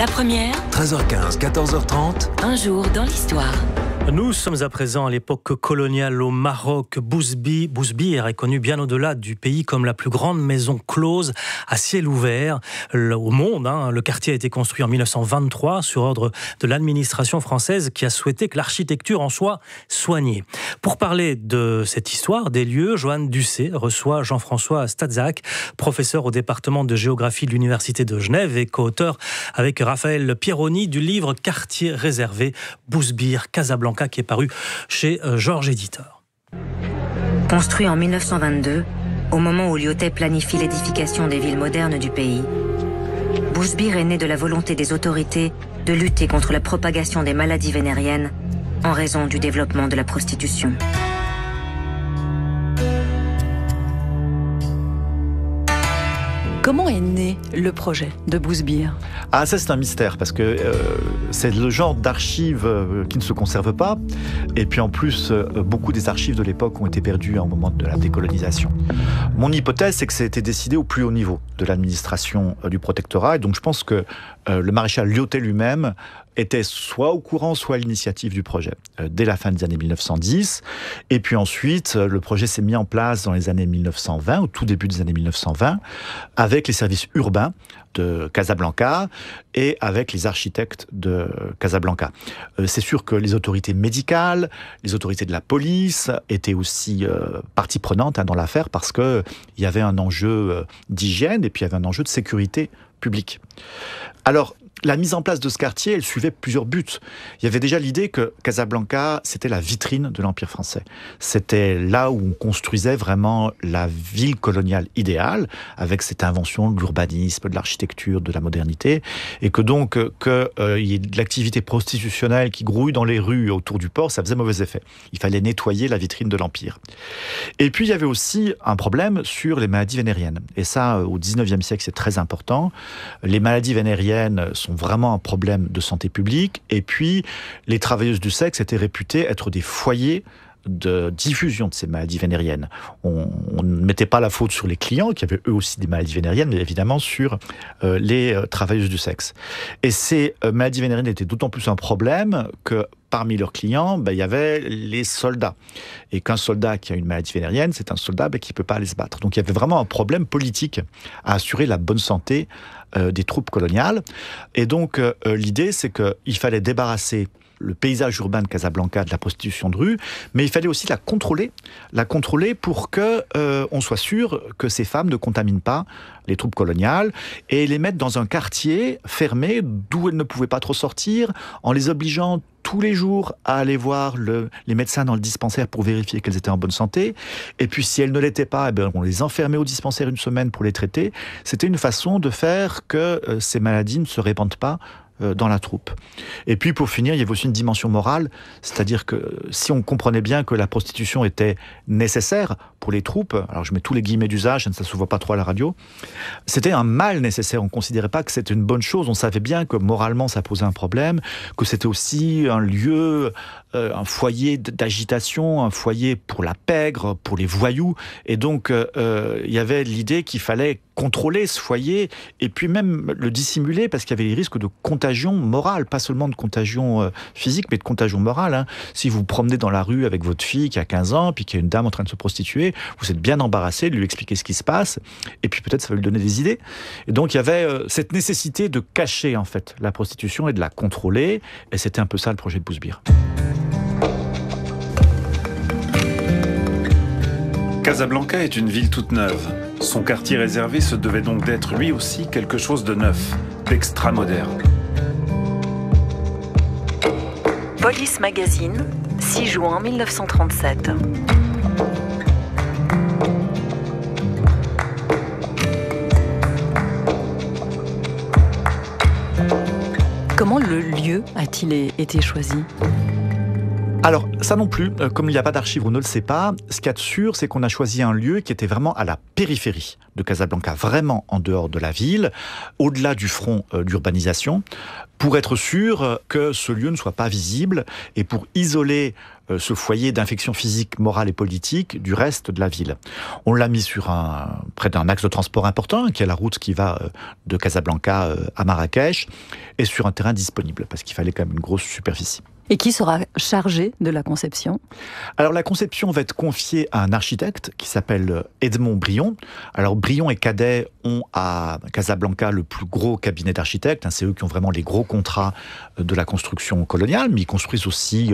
La première, 13h15, 14h30. un jour dans l'histoire. Nous sommes à présent à l'époque coloniale au Maroc. Bousbir est connu bien au-delà du pays comme la plus grande maison close à ciel ouvert au monde. Le quartier a été construit en 1923 sur ordre de l'administration française qui a souhaité que l'architecture en soit soignée. Pour parler de cette histoire des lieux, Joanne Ducé reçoit Jean-François Stadzac, professeur au département de géographie de l'Université de Genève et co-auteur avec Raphaël Pieroni du livre Quartier réservé, Bousbir, Casablanca, qui est paru chez Georges Éditeur. Construit en 1922, au moment où Lyautey planifie l'édification des villes modernes du pays, Bousbir est né de la volonté des autorités de lutter contre la propagation des maladies vénériennes en raison du développement de la prostitution. Comment est né le projet de Bousbir ? Ah, ça c'est un mystère, parce que c'est le genre d'archives qui ne se conservent pas, et puis en plus, beaucoup des archives de l'époque ont été perdues au moment de la décolonisation. Mon hypothèse, c'est que ça a été décidé au plus haut niveau de l'administration du protectorat, et donc je pense que le maréchal Lyautey lui-même était soit au courant, soit à l'initiative du projet, dès la fin des années 1910. Et puis ensuite, le projet s'est mis en place dans les années 1920, au tout début des années 1920, avec les services urbains de Casablanca et avec les architectes de Casablanca. C'est sûr que les autorités médicales, les autorités de la police étaient aussi partie prenante dans l'affaire, parce qu'il y avait un enjeu d'hygiène et puis il y avait un enjeu de sécurité publique. Alors, la mise en place de ce quartier, elle suivait plusieurs buts. Il y avait déjà l'idée que Casablanca, c'était la vitrine de l'Empire français. C'était là où on construisait vraiment la ville coloniale idéale, avec cette invention de l'urbanisme, de l'architecture, de la modernité, et que donc, il y ait de l'activité prostitutionnelle qui grouille dans les rues autour du port, ça faisait mauvais effet. Il fallait nettoyer la vitrine de l'Empire. Et puis, il y avait aussi un problème sur les maladies vénériennes. Et ça, au 19e siècle, c'est très important. Les maladies vénériennes sont vraiment un problème de santé publique, et puis les travailleuses du sexe étaient réputées être des foyers de diffusion de ces maladies vénériennes. On ne mettait pas la faute sur les clients, qui avaient eux aussi des maladies vénériennes, mais évidemment sur les travailleuses du sexe. Et ces maladies vénériennes étaient d'autant plus un problème que parmi leurs clients, il y avait les soldats. Et qu'un soldat qui a une maladie vénérienne, c'est un soldat qui ne peut pas aller se battre. Donc il y avait vraiment un problème politique à assurer la bonne santé des troupes coloniales. Et donc l'idée, c'est qu'il fallait débarrasser le paysage urbain de Casablanca de la prostitution de rue, mais il fallait aussi la contrôler pour que on soit sûr que ces femmes ne contaminent pas les troupes coloniales, et les mettre dans un quartier fermé d'où elles ne pouvaient pas trop sortir, en les obligeant tous les jours à aller voir les médecins dans le dispensaire pour vérifier qu'elles étaient en bonne santé. Et puis si elles ne l'étaient pas, on les enfermait au dispensaire une semaine pour les traiter. C'était une façon de faire que ces maladies ne se répandent pas dans la troupe. Et puis pour finir, il y avait aussi une dimension morale, c'est-à-dire que si on comprenait bien que la prostitution était nécessaire pour les troupes, alors je mets tous les guillemets d'usage, ça ne se voit pas trop à la radio, c'était un mal nécessaire, on ne considérait pas que c'était une bonne chose, on savait bien que moralement ça posait un problème, que c'était aussi un lieu, un foyer d'agitation, un foyer pour la pègre, pour les voyous, et donc il y avait l'idée qu'il fallait contrôler ce foyer, et puis même le dissimuler, parce qu'il y avait les risques de contagion morale, pas seulement de contagion physique, mais de contagion morale. Si vous promenez dans la rue avec votre fille qui a 15 ans, puis qu'il y a une dame en train de se prostituer, vous êtes bien embarrassé de lui expliquer ce qui se passe, et puis peut-être ça va lui donner des idées. Et donc il y avait cette nécessité de cacher en fait la prostitution et de la contrôler, et c'était un peu ça le projet de Bousbir. Casablanca est une ville toute neuve. Son quartier réservé se devait donc d'être lui aussi quelque chose de neuf, d'extra-moderne. Police Magazine, 6 juin 1937. Comment le lieu a-t-il été choisi ? Alors, ça non plus, comme il n'y a pas d'archives, on ne le sait pas. Ce qu'il y a de sûr, c'est qu'on a choisi un lieu qui était vraiment à la périphérie de Casablanca, vraiment en dehors de la ville, au-delà du front d'urbanisation. pour être sûr que ce lieu ne soit pas visible et pour isoler ce foyer d'infection physique, morale et politique du reste de la ville. On l'a mis près d'un axe de transport important, qui est la route qui va de Casablanca à Marrakech, et sur un terrain disponible, parce qu'il fallait quand même une grosse superficie. Et qui sera chargé de la conception ? Alors la conception va être confiée à un architecte qui s'appelle Edmond Brion. Alors Brion et Cadet ont à Casablanca le plus gros cabinet d'architectes. C'est eux qui ont vraiment les gros contrats de la construction coloniale, mais ils construisent aussi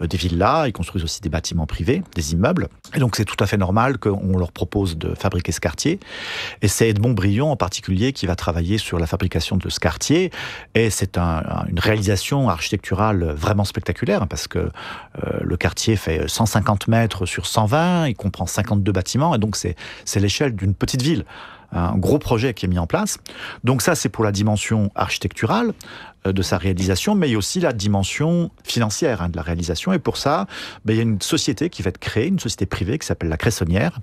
des villas, ils construisent aussi des bâtiments privés, des immeubles. Et donc c'est tout à fait normal qu'on leur propose de fabriquer ce quartier. Et c'est Edmond Brion en particulier qui va travailler sur la fabrication de ce quartier. Et c'est une réalisation architecturale vraiment spectaculaire, parce que le quartier fait 150 mètres sur 120, il comprend 52 bâtiments, et donc c'est l'échelle d'une petite ville. Un gros projet qui est mis en place. Donc ça, c'est pour la dimension architecturale de sa réalisation, mais il y a aussi la dimension financière de la réalisation. Et pour ça, il y a une société qui va être créée, une société privée qui s'appelle la Cressonnière,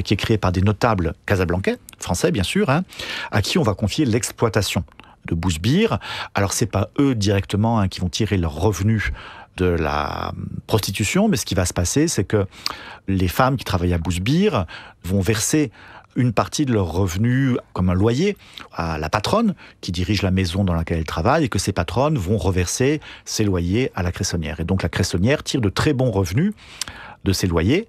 qui est créée par des notables casablancais, français bien sûr, à qui on va confier l'exploitation de Bousbir. Alors c'est pas eux directement qui vont tirer leurs revenus de la prostitution, mais ce qui va se passer, c'est que les femmes qui travaillent à Bousbir vont verser une partie de leurs revenus comme un loyer à la patronne qui dirige la maison dans laquelle elle travaille, et que ces patronnes vont reverser ces loyers à la Cressonnière. Et donc la Cressonnière tire de très bons revenus de ces loyers,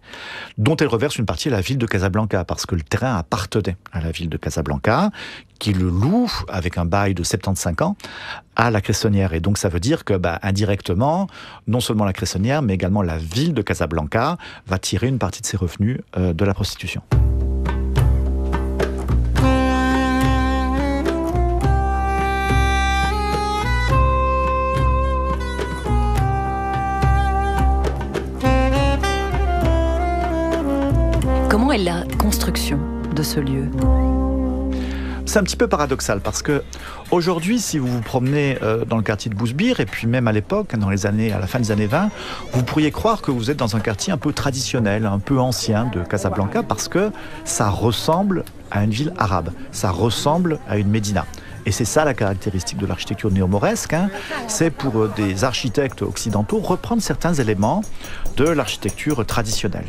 dont elle reverse une partie à la ville de Casablanca, parce que le terrain appartenait à la ville de Casablanca, qui le loue avec un bail de 75 ans à la Cressonnière. Et donc ça veut dire que indirectement, non seulement la Cressonnière, mais également la ville de Casablanca va tirer une partie de ses revenus de la prostitution. Comment est la construction de ce lieu ? C'est un petit peu paradoxal, parce que aujourd'hui, si vous vous promenez dans le quartier de Bousbir, et puis même à l'époque, à la fin des années 20, vous pourriez croire que vous êtes dans un quartier un peu traditionnel, un peu ancien de Casablanca, parce que ça ressemble à une ville arabe, ça ressemble à une médina. Et c'est ça la caractéristique de l'architecture néo-mauresque, c'est pour des architectes occidentaux reprendre certains éléments de l'architecture traditionnelle.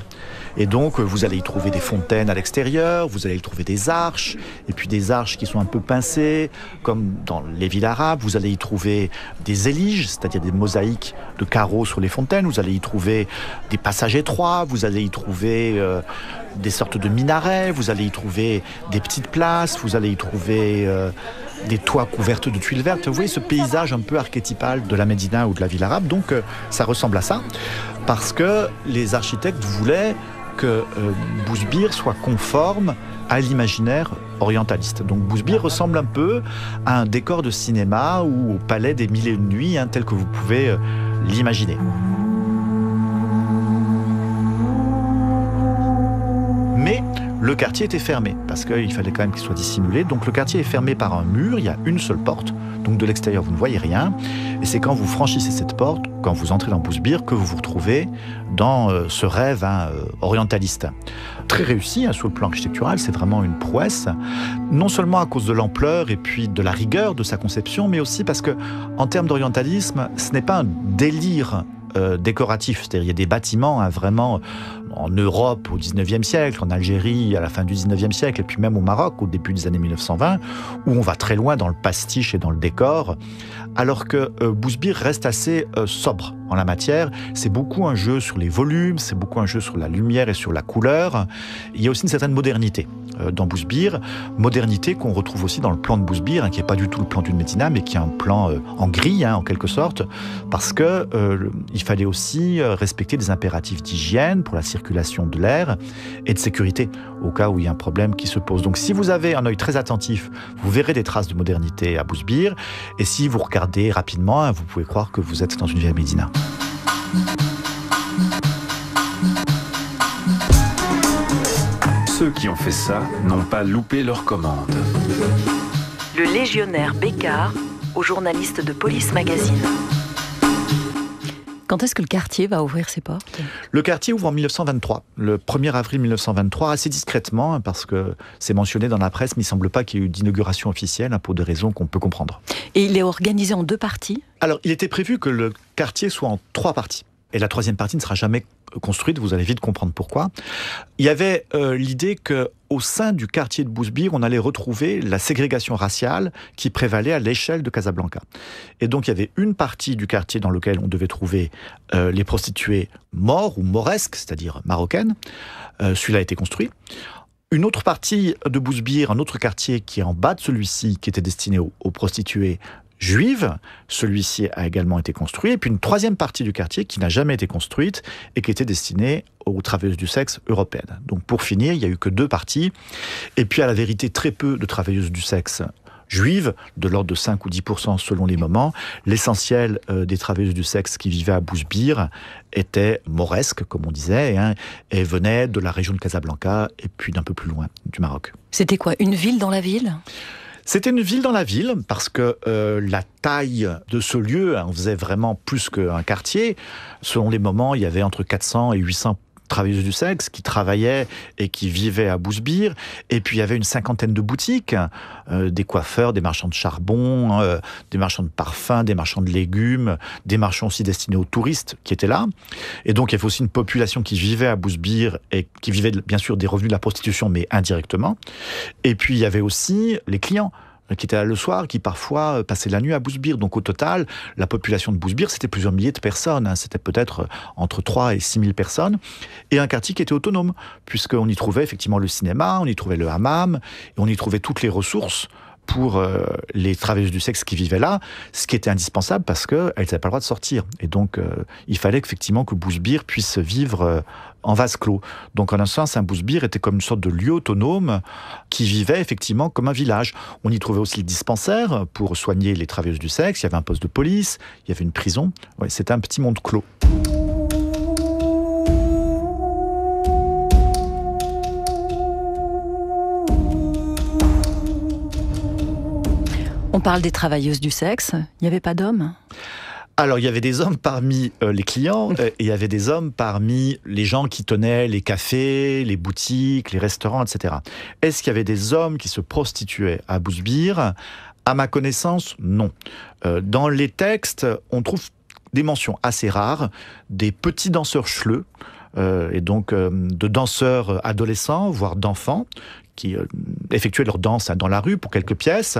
Et donc, vous allez y trouver des fontaines à l'extérieur, vous allez y trouver des arches, et puis des arches qui sont un peu pincées, comme dans les villes arabes. Vous allez y trouver des éliges, c'est-à-dire des mosaïques de carreaux sur les fontaines. Vous allez y trouver des passages étroits, vous allez y trouver des sortes de minarets, vous allez y trouver des petites places, vous allez y trouver des toits couverts de tuiles vertes. Vous voyez ce paysage un peu archétypal de la Médina ou de la ville arabe. Donc, ça ressemble à ça, parce que les architectes voulaient que Bousbir soit conforme à l'imaginaire orientaliste. Donc Bousbir ressemble un peu à un décor de cinéma ou au palais des Mille et une nuits, tel que vous pouvez l'imaginer. Mais le quartier était fermé, parce qu'il fallait quand même qu'il soit dissimulé. Donc le quartier est fermé par un mur, il y a une seule porte. Donc de l'extérieur, vous ne voyez rien. Et c'est quand vous franchissez cette porte, quand vous entrez dans Bousbir, que vous vous retrouvez dans ce rêve orientaliste. Très réussi sur le plan architectural, c'est vraiment une prouesse. Non seulement à cause de l'ampleur et puis de la rigueur de sa conception, mais aussi parce que, en termes d'orientalisme, ce n'est pas un délire décoratif. C'est-à-dire, il y a des bâtiments vraiment en Europe au 19e siècle, en Algérie à la fin du 19e siècle, et puis même au Maroc au début des années 1920, où on va très loin dans le pastiche et dans le décor, alors que Bousbir reste assez sobre en la matière. C'est beaucoup un jeu sur les volumes, c'est beaucoup un jeu sur la lumière et sur la couleur. Il y a aussi une certaine modernité dans Bousbir, modernité qu'on retrouve aussi dans le plan de Bousbir, qui n'est pas du tout le plan d'une Médina, mais qui est un plan en gris, en quelque sorte, parce que il fallait aussi respecter des impératifs d'hygiène pour la circulation de l'air et de sécurité, au cas où il y a un problème qui se pose. Donc si vous avez un œil très attentif, vous verrez des traces de modernité à Bousbir, et si vous regardez rapidement, vous pouvez croire que vous êtes dans une vieille Médina. Ceux qui ont fait ça n'ont pas loupé leur commande. Le légionnaire Bécard au journaliste de Police Magazine. Quand est-ce que le quartier va ouvrir ses portes ? Le quartier ouvre en 1923, le 1er avril 1923, assez discrètement, parce que c'est mentionné dans la presse, mais il ne semble pas qu'il y ait eu d'inauguration officielle, pour des raisons qu'on peut comprendre. Et il est organisé en 2 parties ? Alors, il était prévu que le quartier soit en 3 parties. Et la 3e partie ne sera jamais construite, vous allez vite comprendre pourquoi. Il y avait l'idée qu'au sein du quartier de Bousbir, on allait retrouver la ségrégation raciale qui prévalait à l'échelle de Casablanca. Et donc il y avait une partie du quartier dans lequel on devait trouver les prostituées maures ou mauresques, c'est-à-dire marocaines. Celui-là a été construit. Une autre partie de Bousbir, un autre quartier qui est en bas de celui-ci, qui était destiné aux prostituées juive, celui-ci a également été construit, et puis une 3e partie du quartier qui n'a jamais été construite et qui était destinée aux travailleuses du sexe européennes. Donc pour finir, il n'y a eu que 2 parties, et puis à la vérité très peu de travailleuses du sexe juives, de l'ordre de 5 ou 10% selon les moments. L'essentiel des travailleuses du sexe qui vivaient à Bousbir étaient mauresques, comme on disait, et venaient de la région de Casablanca et puis d'un peu plus loin, du Maroc. C'était quoi, une ville dans la ville ? C'était une ville dans la ville, parce que la taille de ce lieu en faisait vraiment plus qu'un quartier. Selon les moments, il y avait entre 400 et 800 travailleuses du sexe qui travaillaient et qui vivaient à Bousbir. Et puis il y avait une 50aine de boutiques, des coiffeurs, des marchands de charbon, des marchands de parfums, des marchands de légumes, des marchands aussi destinés aux touristes qui étaient là. Et donc il y avait aussi une population qui vivait à Bousbir et qui vivait bien sûr des revenus de la prostitution, mais indirectement. Et puis il y avait aussi les clients qui étaient là le soir, qui parfois passaient la nuit à Bousbir. Donc au total, la population de Bousbir, c'était plusieurs milliers de personnes. C'était peut-être entre 3 et 6 000 personnes. Et un quartier qui était autonome, puisqu'on y trouvait effectivement le cinéma, on y trouvait le hammam, et on y trouvait toutes les ressources pour les travailleuses du sexe qui vivaient là, ce qui était indispensable parce qu'elles n'avaient pas le droit de sortir. Et donc, il fallait effectivement que Bousbir puisse vivre en vase clos. Donc, en un sens, un Bousbir était comme une sorte de lieu autonome qui vivait effectivement comme un village. On y trouvait aussi le dispensaire pour soigner les travailleuses du sexe. Il y avait un poste de police, il y avait une prison. Ouais, c'était un petit monde clos. On parle des travailleuses du sexe, il n'y avait pas d'hommes ? Alors, il y avait des hommes parmi les clients et il y avait des hommes parmi les gens qui tenaient les cafés, les boutiques, les restaurants, etc. Est-ce qu'il y avait des hommes qui se prostituaient à Bousbir ? À ma connaissance, non. Dans les textes, on trouve des mentions assez rares, des petits danseurs chleux, et donc de danseurs adolescents, voire d'enfants, qui effectuaient leur danse dans la rue pour quelques pièces,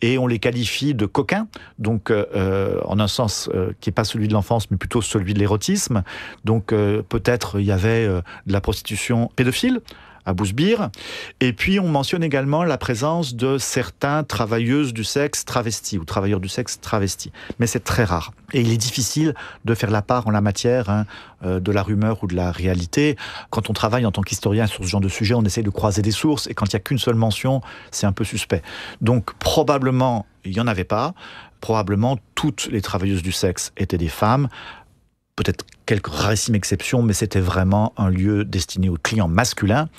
et on les qualifie de coquins, donc en un sens qui n'est pas celui de l'enfance, mais plutôt celui de l'érotisme. Donc peut-être il y avait de la prostitution pédophile à Bousbir. Et puis on mentionne également la présence de certains travailleuses du sexe travestis ou travailleurs du sexe travestis. Mais c'est très rare. Et il est difficile de faire la part en la matière de la rumeur ou de la réalité. Quand on travaille en tant qu'historien sur ce genre de sujet, on essaie de croiser des sources et quand il n'y a qu'une seule mention, c'est un peu suspect. Donc probablement, il n'y en avait pas. Probablement, toutes les travailleuses du sexe étaient des femmes. Peut-être quelques rarissimes exceptions, mais c'était vraiment un lieu destiné aux clients masculins.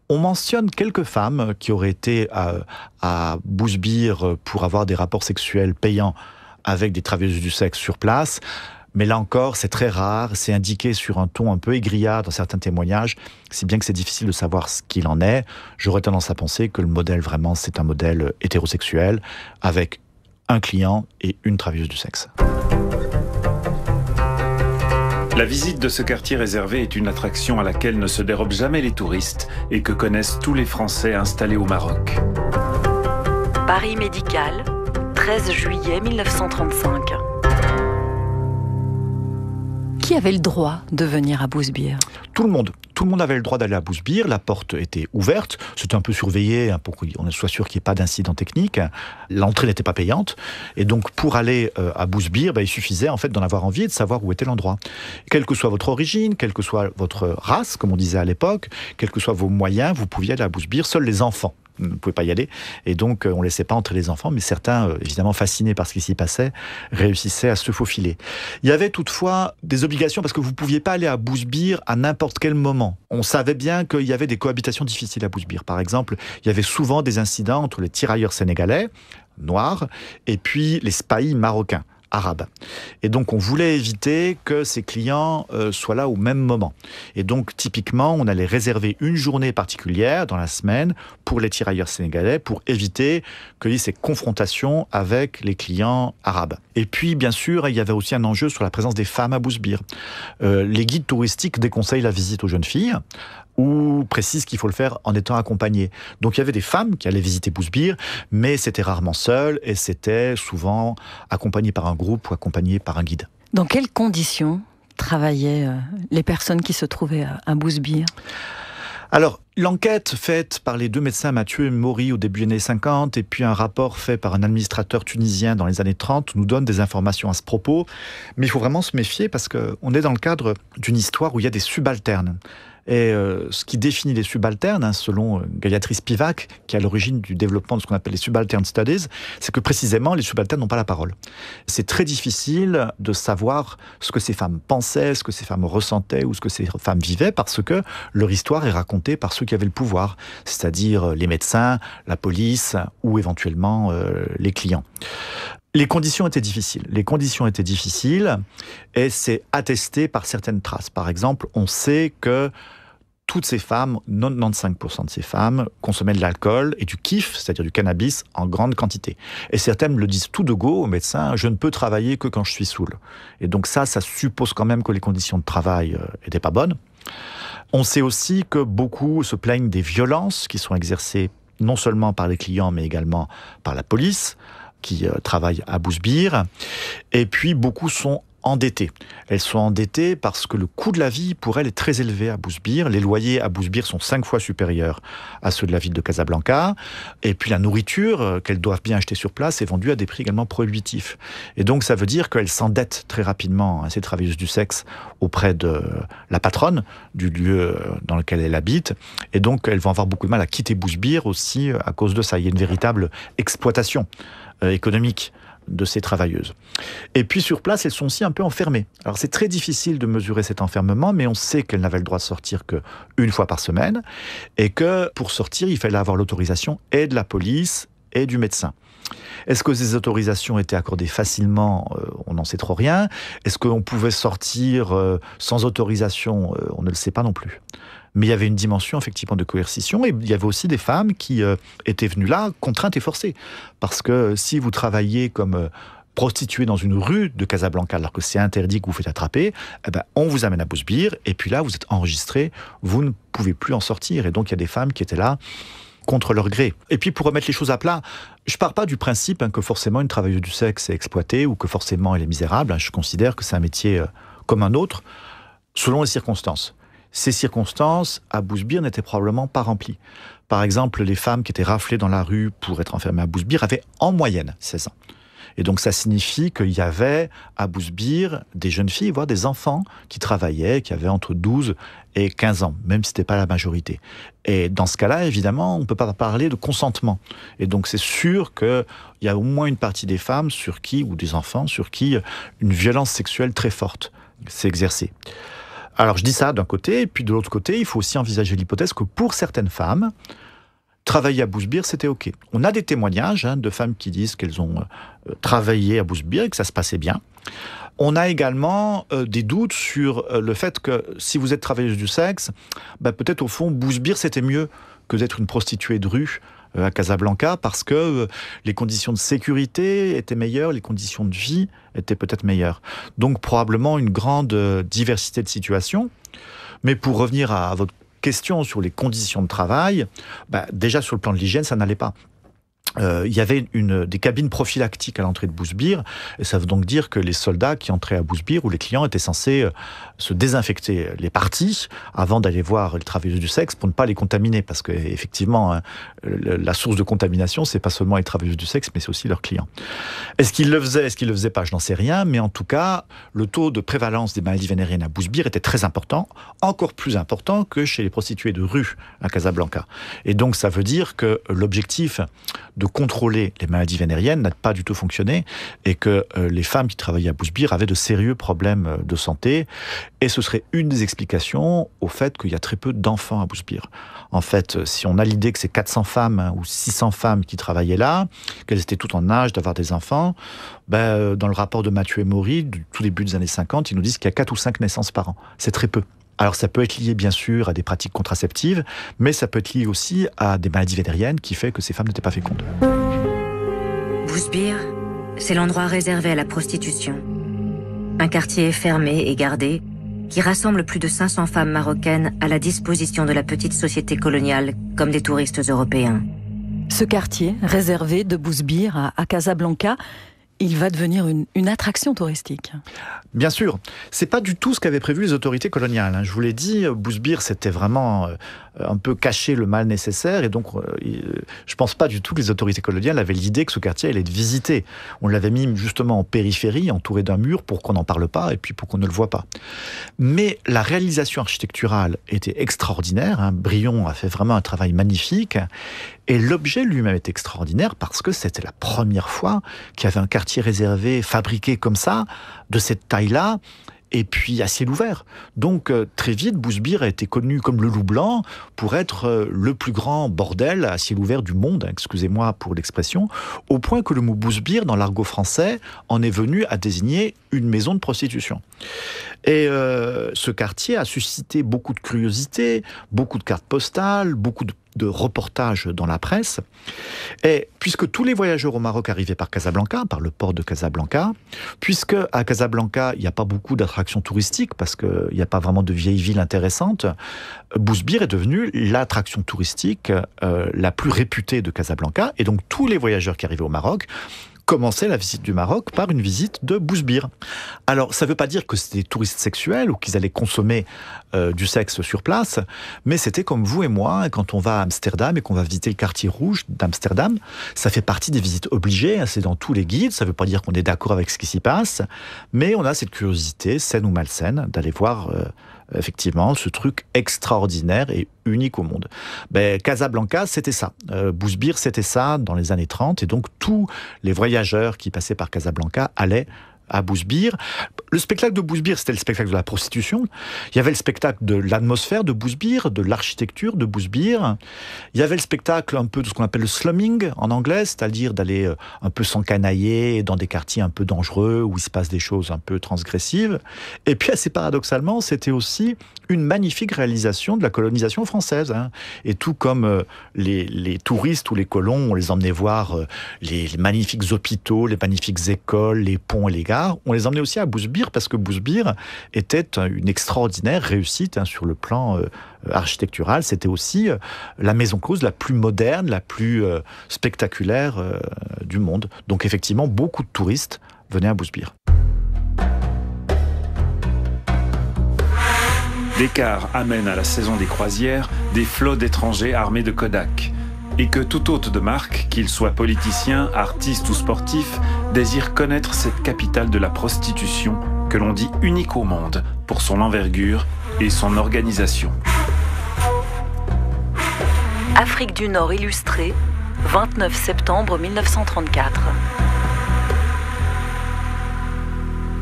On mentionne quelques femmes qui auraient été à Bousbir pour avoir des rapports sexuels payants avec des travailleuses du sexe sur place. Mais là encore, c'est très rare, c'est indiqué sur un ton un peu aigriard dans certains témoignages, si bien que c'est difficile de savoir ce qu'il en est. J'aurais tendance à penser que le modèle, vraiment, c'est un modèle hétérosexuel, avec un client et une travailleuse du sexe. La visite de ce quartier réservé est une attraction à laquelle ne se dérobent jamais les touristes et que connaissent tous les Français installés au Maroc. Paris médical, 13 juillet 1935. Qui avait le droit de venir à Bousbir ? Tout le monde. Tout le monde avait le droit d'aller à Bousbir. La porte était ouverte. C'était un peu surveillé pour qu'on soit sûr qu'il n'y ait pas d'incident technique. L'entrée n'était pas payante. Et donc, pour aller à Bousbir, il suffisait en fait d'en avoir envie et de savoir où était l'endroit. Quelle que soit votre origine, quelle que soit votre race, comme on disait à l'époque, quels que soient vos moyens, vous pouviez aller à Bousbir. Seuls les enfants ne pouvaient pas y aller. Et donc, on ne laissait pas entrer les enfants, mais certains, évidemment fascinés par ce qui s'y passait, réussissaient à se faufiler. Il y avait toutefois des obligations, parce que vous ne pouviez pas aller à Bousbir à n'importe quel moment. On savait bien qu'il y avait des cohabitations difficiles à Bousbir. Par exemple, il y avait souvent des incidents entre les tirailleurs sénégalais, noirs, et puis les spahis marocains, arabes. Et donc, on voulait éviter que ces clients soient là au même moment. Et donc, typiquement, on allait réserver une journée particulière dans la semaine pour les tirailleurs sénégalais pour éviter qu'il y ait ces confrontations avec les clients arabes. Et puis, bien sûr, il y avait aussi un enjeu sur la présence des femmes à Bousbir. Les guides touristiques déconseillent la visite aux jeunes filles ou précisent qu'il faut le faire en étant accompagné. Donc il y avait des femmes qui allaient visiter Bousbir, mais c'était rarement seul et c'était souvent accompagné par un groupe ou accompagné par un guide. Dans quelles conditions travaillaient les personnes qui se trouvaient à Bousbir ? Alors, l'enquête faite par les deux médecins Mathieu et Maury au début des années 50 et puis un rapport fait par un administrateur tunisien dans les années 30 nous donne des informations à ce propos. Mais il faut vraiment se méfier parce qu'on est dans le cadre d'une histoire où il y a des subalternes. Et ce qui définit les subalternes, selon Gayatri Spivak, qui est à l'origine du développement de ce qu'on appelle les subaltern studies, c'est que précisément les subalternes n'ont pas la parole. C'est très difficile de savoir ce que ces femmes pensaient, ce que ces femmes ressentaient ou ce que ces femmes vivaient parce que leur histoire est racontée par ceux qui avaient le pouvoir, c'est-à-dire les médecins, la police ou éventuellement les clients. Les conditions étaient difficiles. Et c'est attesté par certaines traces. Par exemple, on sait que toutes ces femmes, 95% de ces femmes, consommaient de l'alcool et du kiff, c'est-à-dire du cannabis, en grande quantité. Et certaines le disent tout de go aux médecins, je ne peux travailler que quand je suis saoul. Et donc ça suppose quand même que les conditions de travail n'étaient pas bonnes. On sait aussi que beaucoup se plaignent des violences qui sont exercées non seulement par les clients, mais également par la police, qui travaillent à Bousbir. Et puis, beaucoup sont endettées. Elles sont endettées parce que le coût de la vie, pour elles, est très élevé à Bousbir. Les loyers à Bousbir sont 5 fois supérieurs à ceux de la ville de Casablanca. Et puis, la nourriture qu'elles doivent bien acheter sur place est vendue à des prix également prohibitifs. Et donc, ça veut dire qu'elles s'endettent très rapidement, ces travailleuses du sexe, auprès de la patronne du lieu dans lequel elles habitent. Et donc, elles vont avoir beaucoup de mal à quitter Bousbir aussi à cause de ça. Il y a une véritable exploitation économique de ces travailleuses. Et puis sur place, elles sont aussi un peu enfermées. Alors c'est très difficile de mesurer cet enfermement, mais on sait qu'elles n'avaient le droit de sortir qu'une fois par semaine, et que pour sortir, il fallait avoir l'autorisation et de la police et du médecin. Est-ce que ces autorisations étaient accordées facilement ? On n'en sait trop rien. Est-ce qu'on pouvait sortir sans autorisation ? On ne le sait pas non plus. Mais il y avait une dimension effectivement de coercition et il y avait aussi des femmes qui étaient venues là contraintes et forcées. Parce que si vous travaillez comme prostituée dans une rue de Casablanca alors que c'est interdit, que vous faites attraper, on vous amène à Bousbir et puis là vous êtes enregistré, vous ne pouvez plus en sortir. Et donc il y a des femmes qui étaient là contre leur gré. Et puis pour remettre les choses à plat, je ne pars pas du principe que forcément une travailleuse du sexe est exploitée ou que forcément elle est misérable. Je considère que c'est un métier comme un autre, selon les circonstances. Ces circonstances, à Bousbir, n'étaient probablement pas remplies. Par exemple, les femmes qui étaient raflées dans la rue pour être enfermées à Bousbir avaient en moyenne 16 ans. Et donc ça signifie qu'il y avait à Bousbir des jeunes filles, voire des enfants qui travaillaient, qui avaient entre 12 et 15 ans, même si ce n'était pas la majorité. Et dans ce cas-là, évidemment, on ne peut pas parler de consentement. Et donc c'est sûr qu'il y a au moins une partie des femmes sur qui, ou des enfants, sur qui une violence sexuelle très forte s'est exercée. Alors je dis ça d'un côté, et puis de l'autre côté, il faut aussi envisager l'hypothèse que pour certaines femmes, travailler à Bousbir, c'était OK. On a des témoignages de femmes qui disent qu'elles ont travaillé à Bousbir et que ça se passait bien. On a également des doutes sur le fait que si vous êtes travailleuse du sexe, peut-être au fond, Bousbir, c'était mieux que d'être une prostituée de rue à Casablanca parce que les conditions de sécurité étaient meilleures, les conditions de vie étaient peut-être meilleures. Donc probablement une grande diversité de situations. Mais pour revenir à votre question sur les conditions de travail, déjà sur le plan de l'hygiène, ça n'allait pas. Il y avait des cabines prophylactiques à l'entrée de Bousbir, et ça veut donc dire que les soldats qui entraient à Bousbir, ou les clients, étaient censés se désinfecter les parties avant d'aller voir les travailleuses du sexe pour ne pas les contaminer, parce que effectivement, la source de contamination, c'est pas seulement les travailleuses du sexe, mais c'est aussi leurs clients. Est-ce qu'ils le faisaient, est-ce qu'ils le faisaient pas, je n'en sais rien, mais en tout cas, le taux de prévalence des maladies vénériennes à Bousbir était très important, encore plus important que chez les prostituées de rue à Casablanca. Et donc, ça veut dire que l'objectif de contrôler les maladies vénériennes n'a pas du tout fonctionné et que les femmes qui travaillaient à Bousbir avaient de sérieux problèmes de santé, et ce serait une des explications au fait qu'il y a très peu d'enfants à Bousbir. En fait, si on a l'idée que c'est 400 femmes ou 600 femmes qui travaillaient là, qu'elles étaient toutes en âge d'avoir des enfants, enfants. Dans le rapport de Mathieu et Maury, du tout début des années 50, ils nous disent qu'il y a 4 ou 5 naissances par an. C'est très peu. Alors ça peut être lié bien sûr à des pratiques contraceptives, mais ça peut être lié aussi à des maladies vénériennes qui fait que ces femmes n'étaient pas fécondes. Bousbir, c'est l'endroit réservé à la prostitution. Un quartier fermé et gardé qui rassemble plus de 500 femmes marocaines à la disposition de la petite société coloniale comme des touristes européens. Ce quartier réservé de Bousbir à Casablanca, il va devenir une attraction touristique. Bien sûr, c'est pas du tout ce qu'avaient prévu les autorités coloniales. Je vous l'ai dit, Bousbir, c'était vraiment un peu cacher le mal nécessaire, et donc je pense pas du tout que les autorités coloniales avaient l'idée que ce quartier allait être visité. On l'avait mis justement en périphérie, entouré d'un mur, pour qu'on n'en parle pas, et puis pour qu'on ne le voit pas. Mais la réalisation architecturale était extraordinaire. Brion a fait vraiment un travail magnifique, et l'objet lui-même est extraordinaire parce que c'était la première fois qu'il y avait un quartier réservé, fabriqué comme ça, de cette taille-là, et puis à ciel ouvert. Donc très vite, Bousbir a été connu comme le loup blanc pour être le plus grand bordel à ciel ouvert du monde, excusez-moi pour l'expression, au point que le mot Bousbir, dans l'argot français, en est venu à désigner une maison de prostitution. Et ce quartier a suscité beaucoup de curiosité, beaucoup de cartes postales, beaucoup de reportages dans la presse. Et puisque tous les voyageurs au Maroc arrivaient par Casablanca, par le port de Casablanca, puisque à Casablanca, il n'y a pas beaucoup d'attractions touristiques, parce qu'il n'y a pas vraiment de vieilles villes intéressantes, Bousbir est devenu l'attraction touristique la plus réputée de Casablanca. Et donc tous les voyageurs qui arrivaient au Maroc commençaient la visite du Maroc par une visite de Bousbir. Alors, ça ne veut pas dire que c'était des touristes sexuels ou qu'ils allaient consommer du sexe sur place, mais c'était comme vous et moi, quand on va à Amsterdam et qu'on va visiter le quartier rouge d'Amsterdam, ça fait partie des visites obligées, c'est dans tous les guides, ça ne veut pas dire qu'on est d'accord avec ce qui s'y passe, mais on a cette curiosité, saine ou malsaine, d'aller voir effectivement ce truc extraordinaire et unique au monde. Casablanca, c'était ça. Bousbir, c'était ça dans les années 30, et donc tous les voyageurs qui passaient par Casablanca allaient à Bousbir. Le spectacle de Bousbir, c'était le spectacle de la prostitution. Il y avait le spectacle de l'atmosphère de Bousbir, de l'architecture de Bousbir. Il y avait le spectacle un peu de ce qu'on appelle le slumming en anglais, c'est-à-dire d'aller un peu s'encanailler dans des quartiers un peu dangereux où il se passe des choses un peu transgressives. Et puis assez paradoxalement, c'était aussi une magnifique réalisation de la colonisation française. Et tout comme les touristes ou les colons, on les emmenait voir les magnifiques hôpitaux, les magnifiques écoles, les ponts et les gares, on les emmenait aussi à Bousbir parce que Bousbir était une extraordinaire réussite sur le plan architectural. C'était aussi la maison close la plus moderne, la plus spectaculaire du monde. Donc effectivement, beaucoup de touristes venaient à Bousbir. Descartes amène à la saison des croisières des flots d'étrangers armés de Kodak. Et que tout hôte de marque, qu'il soit politicien, artiste ou sportif, désire connaître cette capitale de la prostitution que l'on dit unique au monde pour son envergure et son organisation. Afrique du Nord illustrée, 29 septembre 1934.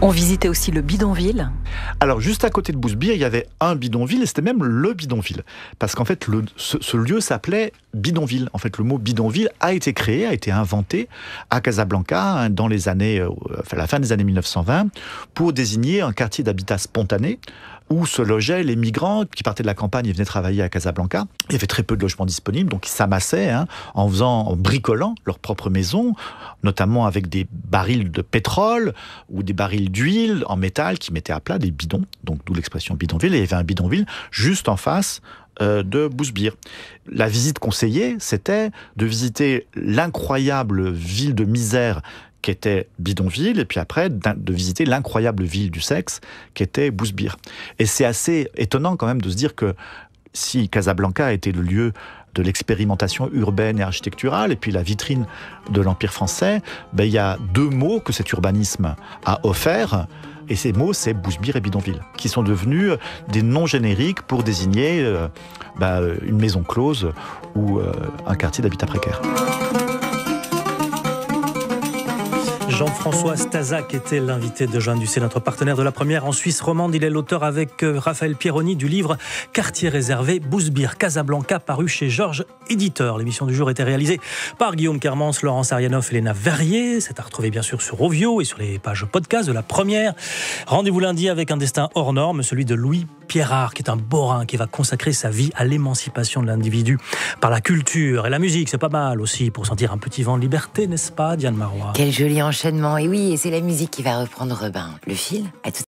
On visitait aussi le bidonville. Alors, juste à côté de Bousbir, il y avait un bidonville, et c'était même le bidonville. Parce qu'en fait, ce lieu s'appelait bidonville. En fait, le mot bidonville a été créé, a été inventé à Casablanca, dans les années, la fin des années 1920, pour désigner un quartier d'habitat spontané, où se logeaient les migrants qui partaient de la campagne et venaient travailler à Casablanca. Il y avait très peu de logements disponibles, donc ils s'amassaient en bricolant leur propre maison, notamment avec des barils de pétrole ou des barils d'huile en métal qui mettaient à plat des bidons, donc d'où l'expression bidonville. Et il y avait un bidonville juste en face de Bousbir. La visite conseillée, c'était de visiter l'incroyable ville de misère qui était bidonville, et puis après de visiter l'incroyable ville du sexe qui était Bousbir. Et c'est assez étonnant quand même de se dire que si Casablanca était le lieu de l'expérimentation urbaine et architecturale, et puis la vitrine de l'Empire français, il y a deux mots que cet urbanisme a offert, et ces mots, c'est Bousbir et bidonville, qui sont devenus des noms génériques pour désigner une maison close ou un quartier d'habitat précaire. Jean-François Stazac était l'invité de Joanne Ducé, notre partenaire de la première en Suisse romande. Il est l'auteur avec Raphaël Pieroni du livre Quartier réservé, Bousbir, Casablanca, paru chez Georges Éditeur. L'émission du jour était réalisée par Guillaume Kermans, Laurence Arianoff et Léna Verrier. C'est à retrouver bien sûr sur Ovio et sur les pages podcast de la première. Rendez-vous lundi avec un destin hors norme, celui de Louis Pierrard, qui est un borin qui va consacrer sa vie à l'émancipation de l'individu par la culture et la musique. C'est pas mal aussi pour sentir un petit vent de liberté, n'est-ce pas, Diane Marois? Quel joli enchaînement. Et oui, et c'est la musique qui va reprendre le fil. À tout